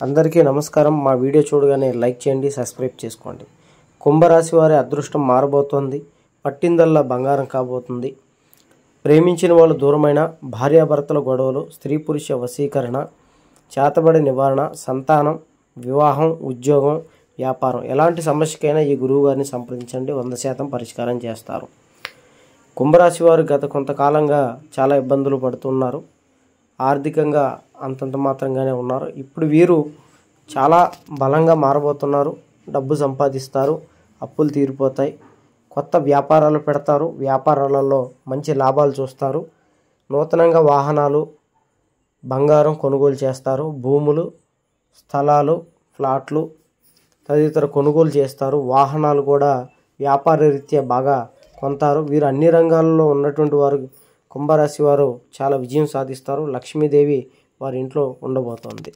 అందరికీ నమస్కారం। మా వీడియో చూడగానే లైక్ చేయండి, సబ్స్క్రైబ్ చేసుకోండి। కుంభరాశి వారి అదృష్టం మారబోతోంది। పట్టిందల్లా బంగారం కాబోతుంది। ప్రేమించిన వాళ్ళు దూరమైన, భార్యాభర్తల గొడవలు, స్త్రీ పురుష వశీకరణ, చేతబడి నివారణ, సంతానం, వివాహం, ఉద్యోగం, వ్యాపారం ఎలాంటి సమస్యకైనా ఈ గురువు గారిని సంప్రదించండి, 100% పరిష్కారం చేస్తారు। కుంభరాశి వారు గత కొంతకాలంగా చాలా ఇబ్బందులు పడుతున్నారు। ఆర్థికంగా అంతంత మాత్రంగానే ఉన్నారు। ఇప్పుడు వీరు చాలా బలంగా మారబోతున్నారు। డబ్బు సంపాదిస్తారు, అప్పులు తీరిపోతాయి, కొత్త వ్యాపారాలు పెడతారు, వ్యాపారాలలో మంచి లాభాలు చూస్తారు, నూతనంగా వాహనాలు, బంగారం కొనుగోలు చేస్తారు, భూములు, స్థలాలు, ఫ్లాట్లు తదితర కొనుగోలు చేస్తారు, వాహనాలు కూడా వ్యాపార రీత్యా బాగా కొంటారు। వీరు అన్ని రంగాల్లో ఉన్నటువంటి వారు కుంభరాశి వారు చాలా విజయం సాధిస్తారు। లక్ష్మీదేవి వారి ఇంట్లో ఉండబోతోంది।